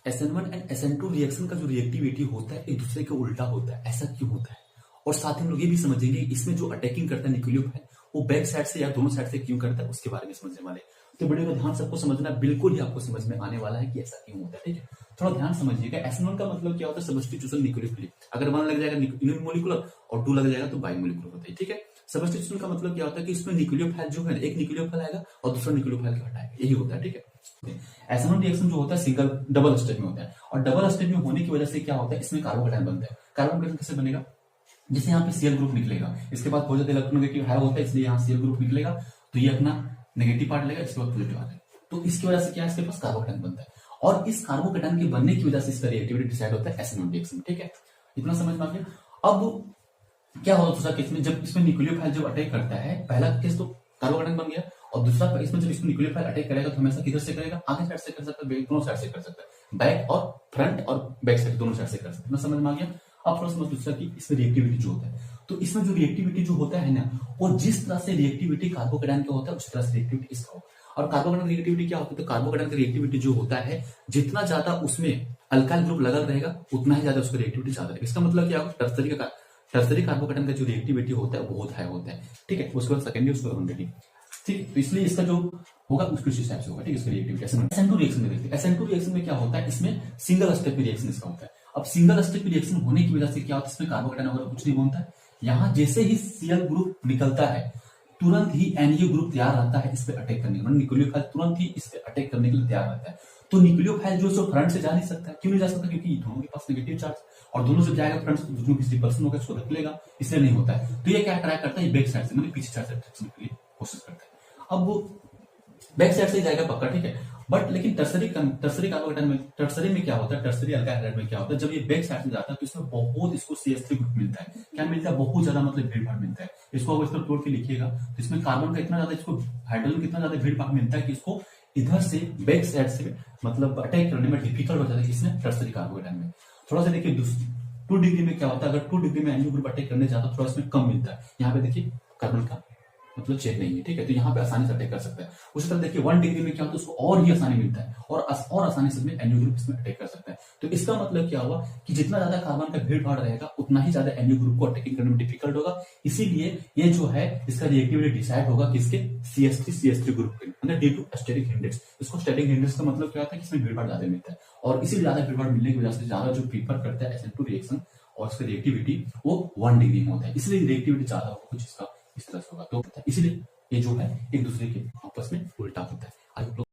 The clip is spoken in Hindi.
SN1 एंड SN2 रिएक्शन का जो रिएक्टिविटी होता है एक दूसरे के उल्टा होता है। ऐसा क्यों होता है? और साथ ही हम लोग ये भी समझेंगे इसमें जो अटैकिंग करता है न्यूक्लियोफाइल वो बैक साइड से या दोनों साइड से क्यों करता है उसके बारे में समझने वाले। तो वीडियो का ध्यान सबको समझना, बिल्कुल ही आपको समझ में आने वाला है कि ऐसा क्यों होता है। ठीक है, थोड़ा ध्यान समझिएगा। SN1 का मतलब क्या होता है? Substitution nucleophilic. अगर 1 लग जाएगा यूनिमोलिकुलर और 2 लग जाएगा तो बाइमोलिकुलर होता है। ठीक है, सब्स्टिट्यूशन का मतलब क्या होता है कि इसमें न्यूक्लियोफाइल जो है एक न्यूक्लियोफाइल आएगा और दूसरा न्यूक्लियोफाइल को हटाएगा, यही होता है। ठीक है, SN1 रिएक्शन जो होता है सिंगल डबल स्टेप में होता है और डबल स्टेप में होने की वजह से क्या होता है, इसमें कार्बोकैटायन बनता है। कार्बोकैटायन कैसे बनेगा? जैसे यहाँ पे Cl ग्रुप निकलेगा, इसके बाद पॉजिटिव इलेक्ट्रोनेगेटिव है होता है, इसलिए यहाँ Cl ग्रुप निकलेगा तो ये अपना नेगेटिव पार्ट लेगा, इसके बाद पॉजिटिव आ जाएगा। तो इसकी वजह से क्या है, इसके पास कार्बोकैटायन बनता है और इस कार्बोकैटायन के बनने की वजह से इसका रिएक्टिविटी डिसाइड होता है SN1 रिएक्शन में। ठीक है, इतना समझ में आ गया। अब क्या होता है दूसरा केस में, जब इसमें न्यूक्लियोफाइल जब अटैक करता है, पहला केस तो कार्बोकैटायन बन गया और दूसरा इसमें जब इसमें न्यूक्लियोफाइल अटैक करेगा तो हमेशा किधर से करेगा? आगे साइड से कर सकता है, दोनों साइड से कर सकता है, बैक और फ्रंट और बैक साइड दोनों साइड से कर सकते हैं। समझ में आ गया। अब थोड़ा समझ दूसरा कि इसमें रिएक्टिविटी जो होता है, तो इसमें जो रिएक्टिविटी जो होता है ना, वो जिस तरह से रिएक्टिविटी कार्बोकैटायन का होता है उस तरह से रिएक्टिविटी इसका होगा। और कार्बोकैटायन की रिएक्टिविटी क्या होती है? तो कार्बोकैटायन की रिएक्टिविटी जो होता है, जितना ज्यादा उसमें अल्काइल ग्रुप लगा रहेगा उतना ही ज्यादा उसका रिएक्टिविटी ज्यादा रहेगा। इसका मतलब क्या होगा? टर्सरी कार्बोकैटायन का जो रिएक्टिविटी होता है वो बहुत हाई होता है। ठीक है, उसके बाद सेकेंडरी, उसके बाद ठीक है, तो इसलिए इसका जो होगा उसके हिसाब से होगा। ठीक है, इसका रिएक्टिविटी SN2 रिएक्शन में देखते हैं। SN2 रिएक्शन में क्या होता है, इसमें सिंगल स्टेप रिएक्शन इसका होता है। अब सिंगल स्टेप रिएक्शन होने की वजह से क्या होता है, इसमें कार्बोकैटायन वगैरह कुछ नहीं बनता है। यहाँ जैसे ही Cl ग्रुप निकलता है तुरंत ही NU ग्रुप तैयार रहता है इस पे अटैक करने के लिए, न्यूक्लियोफाइल तुरंत ही इस पे अटैक करने के लिए तैयार रहता है। तो न्यूक्लियोफाइल जो है फ्रंट से जा नहीं सकता है। क्यों नहीं जा सकता? क्योंकि दोनों के पास नेगेटिव चार्ज और दोनों से जाएगा फ्रंट से, जो किसी पर्सन होगा उसको धकेलेगा, इसलिए नहीं होता है। तो ये क्या ट्राई करता है, बैक साइड से मतलब पीछे साइड से अटैक करने के लिए कोशिश करता है। अब वो बैक साइड से ही जाएगा पक्का। ठीक है, बट लेकिन टर्सरी कार्बोकैटायन में, टर्सरी में क्या होता है, टर्सरी अल्काइल हाइड्राइड में क्या होता है, जब ये बैक साइड से जाता है तो इसमें बहुत इसको CH3 ग्रुप मिलता है। क्या मिलता है? बहुत ज्यादा, मतलब भीड़ भाड़ मिलता है। इसको अगर इसमें तोड़ के लिखिएगा तो इसमें कार्बन का इतना ज्यादा, इसको हाइड्रोजन कितना ज्यादा भीड़ भाड़ मिलता है कि इसको इधर से बैक साइड से मतलब अटैक करने में डिफिकल्ट हो जाता है। इसमें टर्सरी कार्बोकैटायन में थोड़ा सा देखिए 2 डिग्री में क्या होता है, अगर 2 डिग्री में NU ग्रुप अटैक करने जाता है थोड़ा इसमें कम मिलता है। यहाँ पे देखिए कार्बन का मतलब चेक नहीं है। ठीक है, तो यहाँ पे आसानी से अटैक कर सकता है। उसी तरह देखिए 1 डिग्री में क्या होता है, उसको और ही आसानी मिलता है और आसानी से NU ग्रुप इसमें अटैक कर सकता है। तो इसका मतलब क्या हुआ कि जितना ज्यादा कार्बन का भीड़ भाड़ रहेगा उतना ही ज्यादा NU ग्रुप को अटैकिंग करने में डिफिकल्ट होगा। इसीलिए ये जो है इसका रिएक्टिविटी डिसाइड होगा किसके? CH3 ग्रुप के, मतलब ड्यू टू स्टेरिक हिंड्रेंस। इसको स्टेरिक हिंड्रेंस का मतलब क्या होता है कि इसमें भीड़ भाड़ ज्यादा मिलता है और इसीलिए ज्यादा भीड़ भाड़ मिलने की वजह से ज्यादा जो प्रीफर करता है SN2 रिएक्शन और उसका रिएक्टिविटी वो 1 डिग्री में होता है, इसलिए रिएक्टिविटी ज्यादा होगा, कुछ इसका इस तरह से होगा। तो इसलिए ये जो है एक दूसरे के आपस में उल्टा होता है।